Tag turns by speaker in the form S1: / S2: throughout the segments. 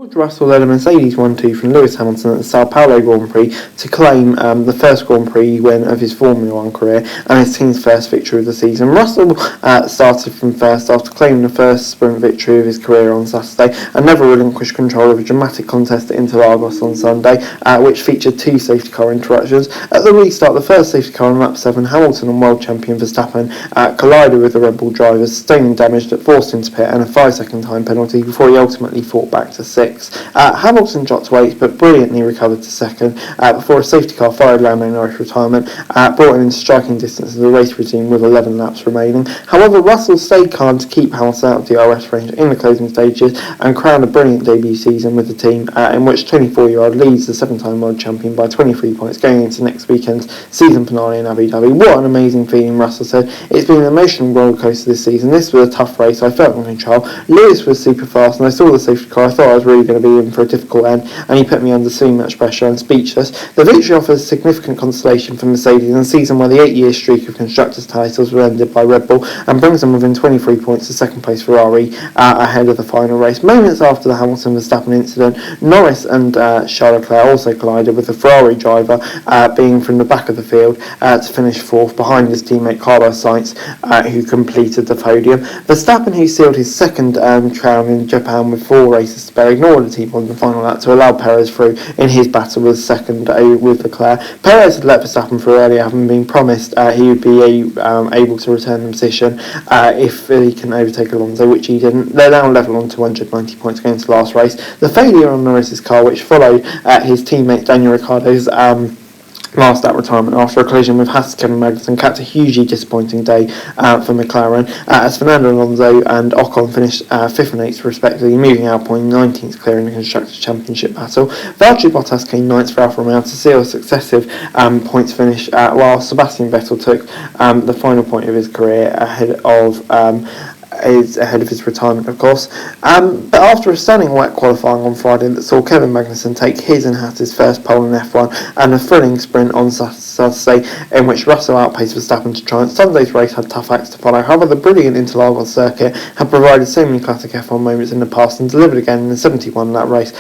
S1: George Russell led a Mercedes 1-2 from Lewis Hamilton at the Sao Paulo Grand Prix to claim the first Grand Prix win of his Formula 1 career and his team's first victory of the season. Russell started from first after claiming the first sprint victory of his career on Saturday and never relinquished control of a dramatic contest at Interlagos on Sunday, which featured 2 safety car interruptions. At the restart, the first safety car on lap 7, Hamilton and world champion Verstappen collided with the Red Bull drivers, sustaining damage that forced him to pit and a 5-second time penalty before he ultimately fought back to 6. Hamilton dropped to 8th but brilliantly recovered to 2nd before a safety car followed Lando Norris' retirement, brought him into striking distance as the race resumed with 11 laps remaining. However, Russell stayed calm to keep Hamilton out of the DRS range in the closing stages and crowned a brilliant debut season with the team, in which 24-year-old leads the 7-time world champion by 23 points going into next weekend's season finale in Abu Dhabi. What an amazing feeling, Russell said. It's been an emotional rollercoaster this season. This was a tough race. I felt in control. Lewis was super fast and I saw the safety car. I thought I was really going to be in for a difficult end and he put me under so much pressure and speechless. The victory offers significant consolation for Mercedes in a season where the 8-year streak of constructors' titles was ended by Red Bull and brings them within 23 points to second place Ferrari ahead of the final race. Moments after the Hamilton-Verstappen incident, Norris and Charles Leclerc also collided, with the Ferrari driver being from the back of the field to finish 4th behind his teammate Carlos Sainz, who completed the podium. Verstappen, who sealed his second crown in Japan with 4 races to spare, ignored the team on the final lap to allow Perez through in his battle with second with Leclerc. Perez had let Verstappen through earlier, having been promised he would be able to return the position if he can overtake Alonso, which he didn't. They're now level on 290 points going to last race. The failure on Norris's car, which followed his teammate Daniel Ricciardo's last lap retirement after a collision with Haas Kevin Magnussen, capped a hugely disappointing day for McLaren, as Fernando Alonso and Ocon finished 5th and 8th respectively, moving Alpine 19th clear in the Constructors' Championship battle. Valtteri Bottas came 9th for Alfa Romeo to seal a successive points finish, while Sebastian Vettel took the final point of his career ahead of his retirement, of course. But after a stunning wet qualifying on Friday that saw Kevin Magnussen take his and Haas's first pole in F1 and a thrilling sprint on Saturday in which Russell outpaced Verstappen to triumph, Sunday's race had tough acts to follow. However, the brilliant Interlagos circuit had provided so many classic F1 moments in the past and delivered again in the 71-lap race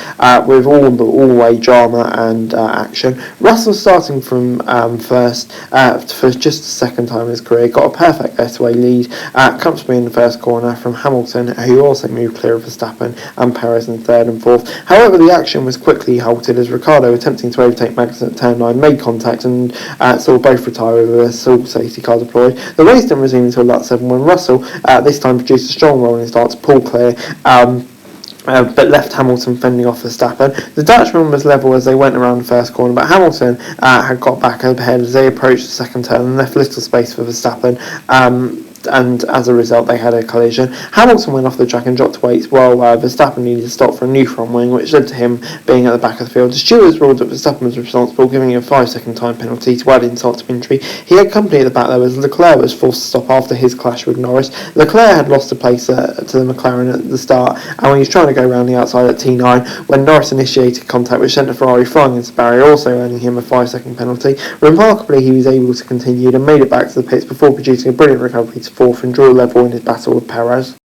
S1: with all-way drama and action. Russell, starting from first for just the second time in his career, got a perfect S-way lead comfortably in the first corner from Hamilton, who also moved clear of Verstappen and Perez in 3rd and 4th. However, the action was quickly halted as Ricciardo, attempting to overtake Magnussen at turn 9, made contact and saw both retire with a sole safety car deployed. The race didn't resume until lap 7 when Russell this time produced a strong rolling start to pull clear, but left Hamilton fending off Verstappen. The Dutchman was level as they went around the first corner, but Hamilton had got back ahead as they approached the second turn and left little space for Verstappen, and as a result they had a collision. Hamilton went off the track and dropped to 8th, while Verstappen needed to stop for a new front wing, which led to him being at the back of the field. The stewards ruled that Verstappen was responsible, giving him a 5-second time penalty to add insult to injury. He had company at the back though, as Leclerc was forced to stop after his clash with Norris. Leclerc had lost a place to the McLaren at the start, and when he was trying to go around the outside at T9, when Norris initiated contact, which sent the Ferrari flying into the barrier, also earning him a 5-second penalty. Remarkably, he was able to continue and made it back to the pits before producing a brilliant recovery to 4th and draw level in his battle with Perez.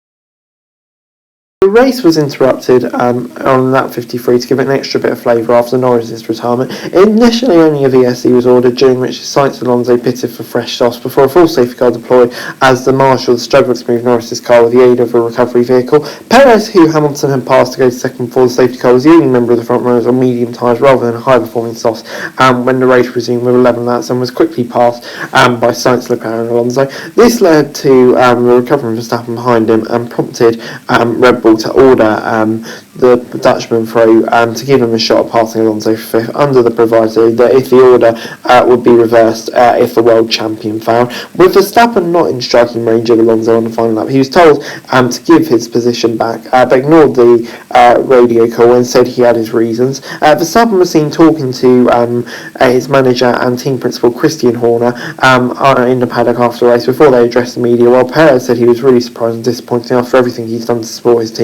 S1: The race was interrupted on lap 53 to give it an extra bit of flavour after Norris's retirement. Initially only a VSC was ordered, during which Sainz and Alonso pitted for fresh softs before a full safety car deployed as the marshals struggled to move Norris's car with the aid of a recovery vehicle. Perez, who Hamilton had passed to go to second before the safety car, was the only member of the front runners on medium tyres rather than high performing softs when the race resumed with 11 laps and was quickly passed by Sainz, Leclerc and Alonso. This led to the recovery of Verstappen behind him and prompted Red Bull to order the Dutchman through to give him a shot at passing Alonso for 5th, under the proviso that if the order would be reversed if the world champion fouled. With Verstappen not in striking range of Alonso on the final lap, he was told to give his position back, but ignored the radio call and said he had his reasons. Verstappen was seen talking to his manager and team principal Christian Horner in the paddock after the race before they addressed the media, while Perez said he was really surprised and disappointed after everything he's done to support his team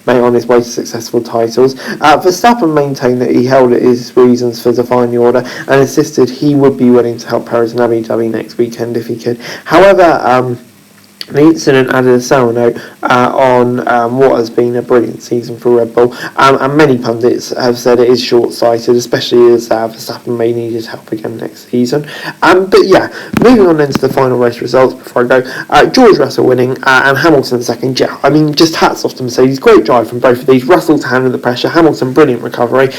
S1: on his way to successful titles. Verstappen maintained that he held his reasons for defying the order and insisted he would be willing to help Perez in Abu Dhabi next weekend if he could. However, The incident added a sour note on what has been a brilliant season for Red Bull, and many pundits have said it is short-sighted, especially as Verstappen may need his help again next season. But yeah, moving on into the final race results before I go, George Russell winning and Hamilton second. Yeah, I mean, just hats off to Mercedes. Great drive from both of these. Russell to handle the pressure, Hamilton brilliant recovery.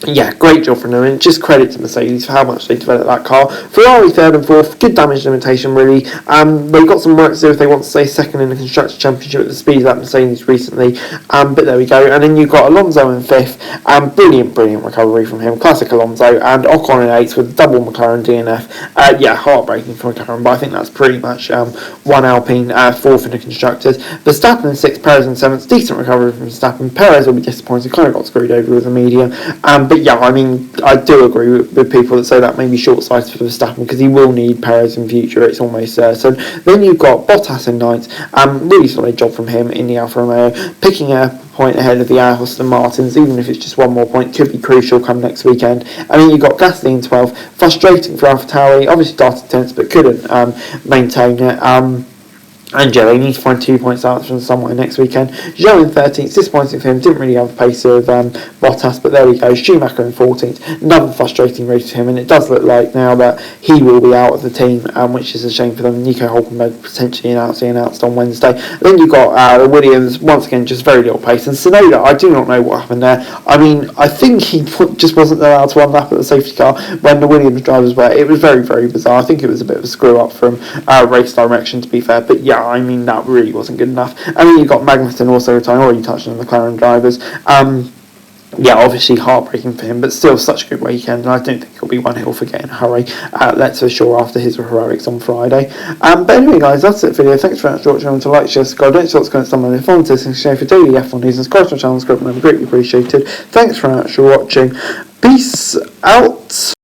S1: Yeah, great job from them, and just credit to Mercedes for how much they developed that car. Ferrari third and fourth, good damage limitation really. They've got some work to do if they want to stay second in the Constructors' Championship at the speed of that Mercedes recently, but there we go. And then you've got Alonso in fifth, brilliant recovery from him, classic Alonso, and Ocon in eighth with a double McLaren DNF. Yeah, heartbreaking for McLaren, but I think that's pretty much one Alpine, fourth in the Constructors. Verstappen in sixth, Perez in seventh, decent recovery from Verstappen. Perez will be disappointed, kind of got screwed over with the medium. But yeah, I mean, I do agree with people that say that may be short-sighted for Verstappen because he will need Perez in future, it's almost certain. Then you've got Bottas in ninth, really solid job from him in the Alfa Romeo, picking a point ahead of the Aston Martins, even if it's just one more point, could be crucial come next weekend. And then you've got Gasly in 12th, frustrating for AlphaTauri, obviously started 10th but couldn't maintain it. And Joe, they need to find 2 points out from somewhere next weekend. Joe in 13th, disappointing for him, didn't really have the pace of Bottas, but there we go. Schumacher in 14th, another frustrating race for him, and it does look like now that he will be out of the team, which is a shame for them. Nico Hulkenberg potentially announced on Wednesday. And then you've got Williams, once again, just very little pace. And Tsunoda, I do not know what happened there. I mean, I think he just wasn't allowed to unlap at the safety car when the Williams drivers were. It was very, very bizarre. I think it was a bit of a screw-up from race direction, to be fair, but yeah, I mean, that really wasn't good enough. And then you've got Magnussen also retiring, already touched on the McLaren drivers. Yeah, obviously heartbreaking for him, but still such a good weekend, and I don't think he'll be one he'll forget in a hurry, that's for sure, after his heroics on Friday. But anyway, guys, that's it for the video. Thanks very much for watching. Remember to like, share, subscribe, don't forget to comment on my informative and share for daily F1 news, and subscribe to my channel, subscribe, and greatly appreciated. Thanks very much for watching. Peace out.